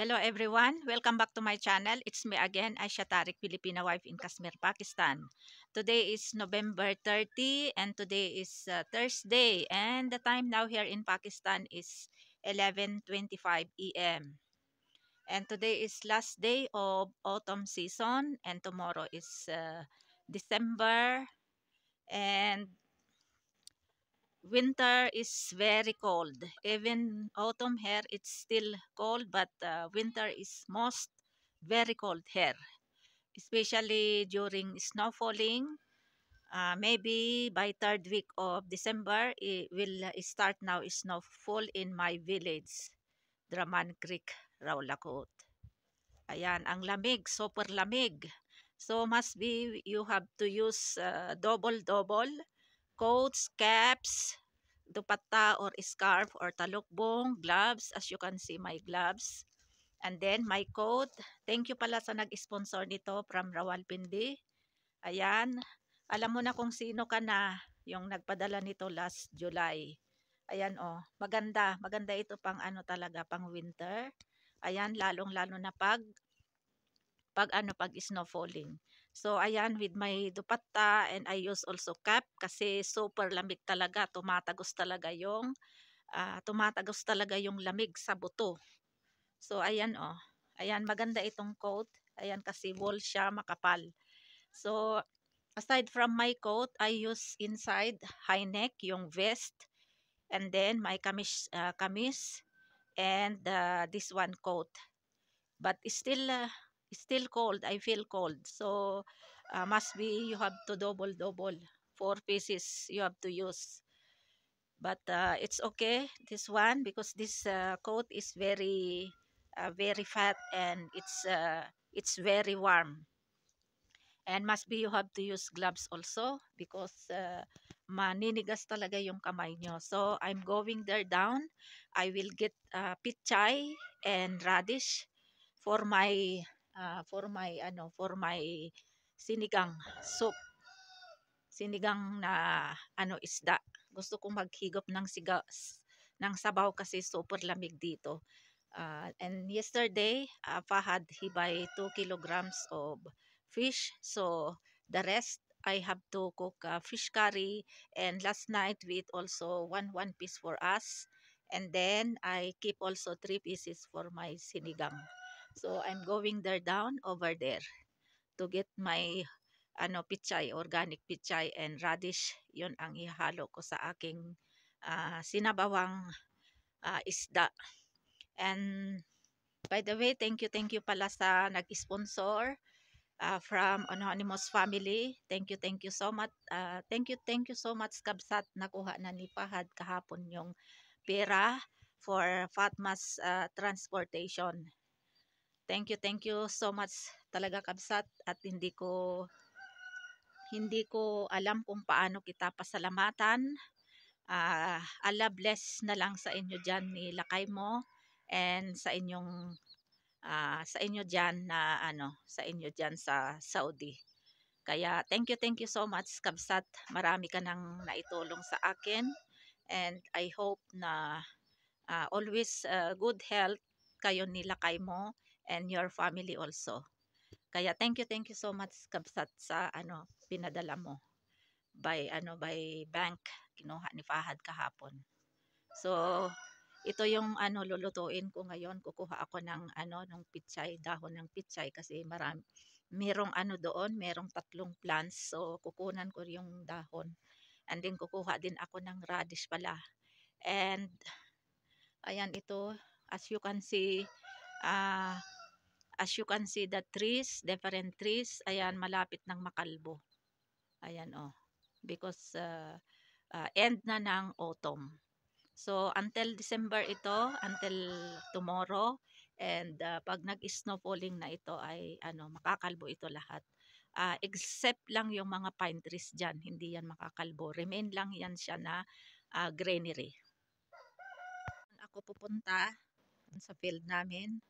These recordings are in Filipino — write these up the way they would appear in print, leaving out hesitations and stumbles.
Hello everyone, welcome back to my channel. It's me again, Aisha Tariq, Filipina wife in Kashmir, Pakistan. Today is November 30 and today is Thursday, and the time now here in Pakistan is 11:25 a.m. And today is last day of autumn season, and tomorrow is December, and winter is very cold. Even autumn here it's still cold, but winter is most very cold here, especially during snow falling. Maybe by third week of December, it will start now snowfall in my village, Draman Creek, Raulakot. Ayan, ang lamig, super lamig. So must be you have to use double coats, caps, dupatta or scarf or talukbong, gloves, as you can see my gloves. And then my coat. Thank you pala sa nag-sponsor nito from Rawalpindi. Ayan. Alam mo na kung sino ka na yung nagpadala nito last July. Ayan oh, maganda. Maganda ito pang ano talaga, pang winter. Ayan, lalong-lalo na pag snow falling. So ayan, with my dupatta, and I use also cap kasi super lamig talaga, tumatagos talaga yung lamig sa buto. So ayan oh. Ayan, maganda itong coat. Ayan, kasi wool siya, makapal. So aside from my coat, I use inside high neck yung vest, and then my kamis and this one coat. But it's still cold. I feel cold. So must be you have to double 4 pieces you have to use. But it's okay, this one, because this coat is very fat, and it's very warm. And must be you have to use gloves also, because maninigas talaga yung kamay nyo. So I'm going there down. I will get pichay and radish for my sinigang soup. Sinigang na isda. Gusto kong maghigop ng sabaw kasi super lamig dito. And yesterday, Fahad, he buy 2 kilograms of fish. So the rest I have to cook fish curry. And last night we eat also one piece for us. And then I keep also 3 pieces for my sinigang. So I'm going there down over there to get my pichay, organic pichay and radish. Yun ang ihalo ko sa aking sinabawang isda. And by the way, thank you pala sa nag-sponsor from Anonymous Family. Thank you so much. Thank you so much, Kabsat. Nakuha na ni Fahad kahapon yung pera for Fatma's transportation. Thank you so much talaga, Kabsat, at hindi ko alam kung paano kita pasalamatan. Allah bless na lang sa inyo diyan ni Lakay mo, and sa inyo diyan na sa inyo diyan sa Saudi. Kaya thank you so much, Kabsat. Marami ka nang naitulong sa akin, and I hope na always good health kayo ni Lakay mo and your family also. Kaya thank you so much, Kabsat, sa pinadala mo by bank, kinuha ni Fahad kahapon. So ito yung lulutuin ko ngayon. Kukuha ako ng ng pichay, dahon ng pichay, kasi merong doon, merong 3 plants. So kukunan ko yung dahon, and then kukuha din ako ng radish pala. And ayan, ito, as you can see the trees, different trees. Ayan, malapit ng makalbo. Ayan oh, because end na ng autumn. So until December ito, until tomorrow. And pag nag-snow falling na ito ay makakalbo ito lahat. Except lang yung mga pine trees dyan, hindi yan makakalbo. Remain lang yan siya na greenery. Ako pupunta sa field namin.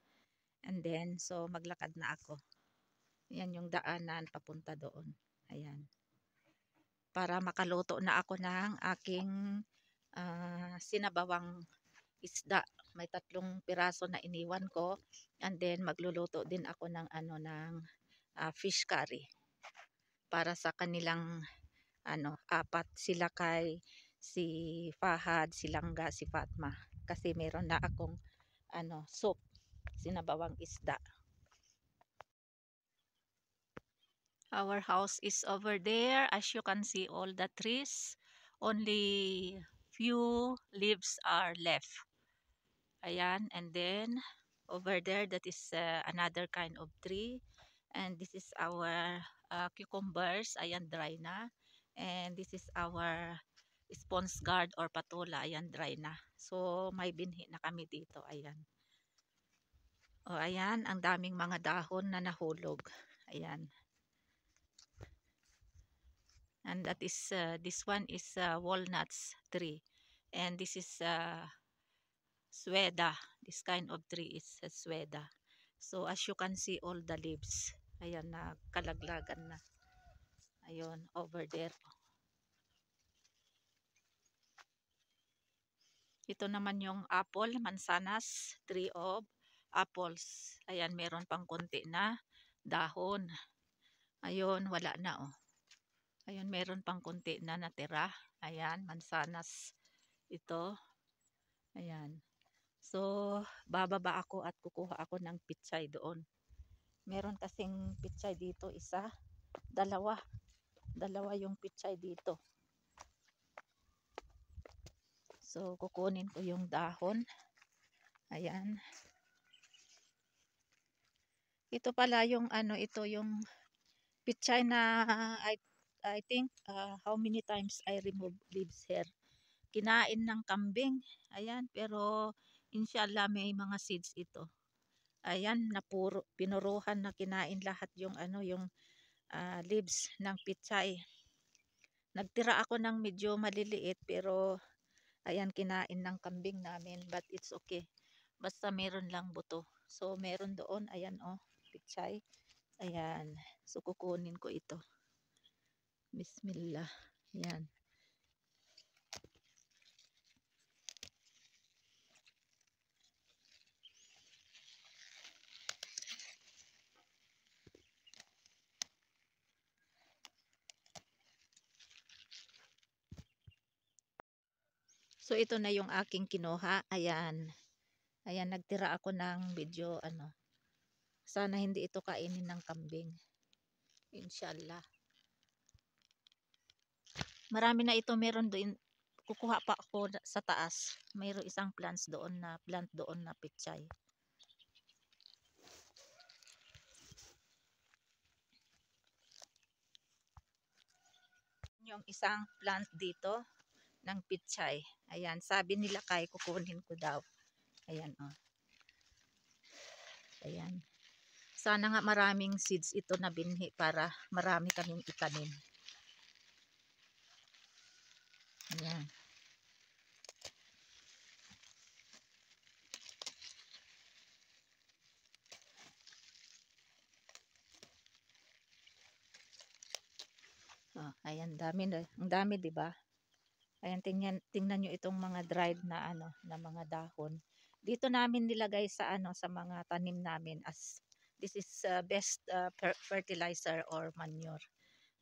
And then, so maglakad na ako. Yan yung daanan papunta doon. Ayan. Para makaluto na ako ng aking sinabawang isda. may 3 piraso na iniwan ko, and then magluluto din ako ng fish curry para sa kanilang 4 sila, kay si Fahad, si Langga, si Fatma, kasi meron na akong soup, sinabawang isda. Our house is over there. As you can see, all the trees, only few leaves are left. Ayan, and then over there, that is another kind of tree. And this is our cucumbers. Ayan, dry na. And this is our sponge gourd or patola. Ayan, dry na. So, may binhi na kami dito. Ayan. O, ayan, ang daming mga dahon na nahulog. Ayan. And that is, this one is walnuts tree. And this is sweda. This kind of tree is sweda. So, as you can see, all the leaves. Ayan, na kalaglagan na. Ayun, over there. Ito naman yung apple, mansanas, tree of apples. Ayan, meron pang konti na dahon. Ayun, wala na oh. Ayun, meron pang konti na natira. Ayan, mansanas. Ito. Ayan. So, bababa ako at kukuha ako ng pitsay doon. Meron kasing pitsay dito, isa, dalawa. Dalawa yung pitsay dito. So, kukunin ko yung dahon. Ayan. Ito pala yung ito yung pitsay na I think how many times I remove leaves here. Kinain ng kambing. Ayan, pero inshallah may mga seeds ito. Ayan, pinuruhan na kinain lahat yung yung leaves ng pitsay. Nagtira ako ng medyo maliliit, pero ayan, kinain ng kambing namin, but it's okay. Basta meron lang buto. So, meron doon, ayan oh, pitsay. Ayan. So, kukunin ko ito. Bismillah. Ayan. So, ito na yung aking kinuha. Ayan. Ayan, nagtira ako ng medyo sana hindi ito kainin ng kambing. Inshallah. Marami na ito, meron doon. Kukuha pa ako sa taas. Mayroon isang plant doon na pitsay. Yung isang plant dito ng pitsay. Ayan, sabi nila kay kukunin ko daw. Ayan oh. Ayan. Sana nga maraming seeds ito na binhi para marami kaming itanim. Ayan. Oh, ayan, ang dami, 'di ba? Ayan, tingnan niyo itong mga dried na na mga dahon. Dito namin nilagay sa sa mga tanim namin, as this is best fertilizer or manure.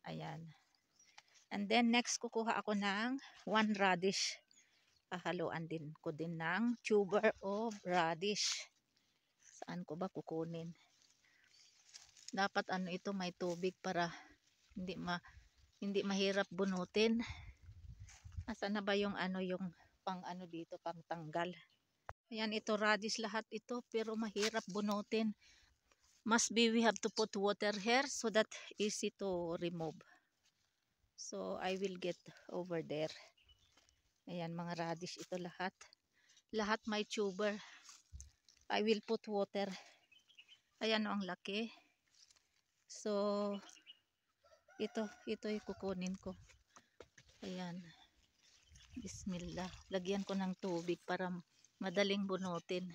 Ayan. And then next, kukuha ako ng 1 radish. Haluan din ko din ng tuber of radish. Saan ko ba kukunin? Dapat ito may tubig para hindi mahirap bunutin. Asan na ba yung yung pang dito, pang tanggal? Ayan, ito radish lahat ito, pero mahirap bunutin. Must be we have to put water here so that easy to remove. So I will get over there. Ayan, mga radish ito lahat. Lahat may tuber. I will put water. Ayan ang laki. So ito yung kukunin ko. Ayan. Bismillah. Lagyan ko ng tubig para madaling bunutin.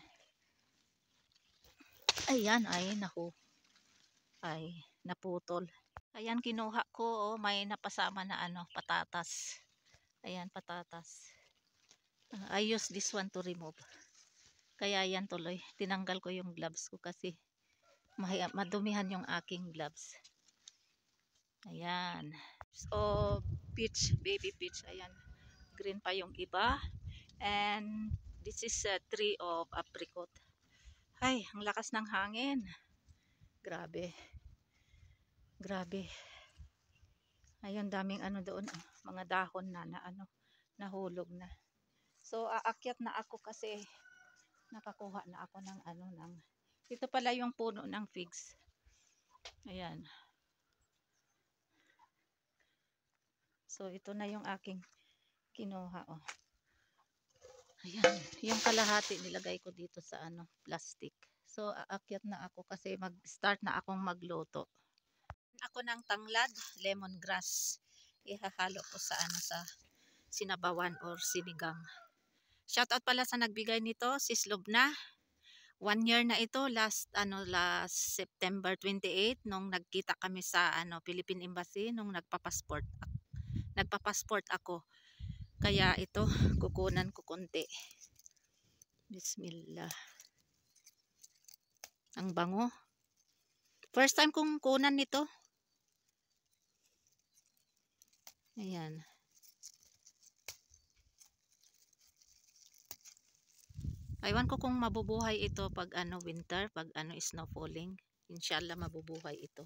Ayan, ay naku. Ay, naputol. Ayan, kinuha ko. Oh, may napasama na patatas. Ayan, patatas. I use this one to remove. Kaya yan tuloy. Tinanggal ko yung gloves ko kasi madumihan yung aking gloves. Ayan. So, peach, baby peach. Ayan. Green pa yung iba. And this is a tree of apricot. Ay, ang lakas ng hangin. Grabe. Grabe. Ayun, daming ano doon. Mga dahon na nahulog na. So, aakyat na ako kasi nakakuha na ako ng ito pala yung puno ng figs. Ayan. So, ito na yung aking kinuha. Oh. Ayan. Yung kalahati nilagay ko dito sa plastic. So, aakyat na ako kasi mag-start na akong magluto. Ako ng tanglad, lemongrass. Ihahalo ko sa sa sinabawan or sinigang. Shoutout pala sa nagbigay nito, Sis Lubna. 1 year na ito, last September 28 nung nagkita kami sa Philippine Embassy nung nagpa-passport ako. Kaya ito kukunan ko konti. Bismillah. Ang bango. First time kong kunan nito. Ayan. Aywan ko kung mabubuhay ito pag winter, pag snow falling. Inshallah mabubuhay ito.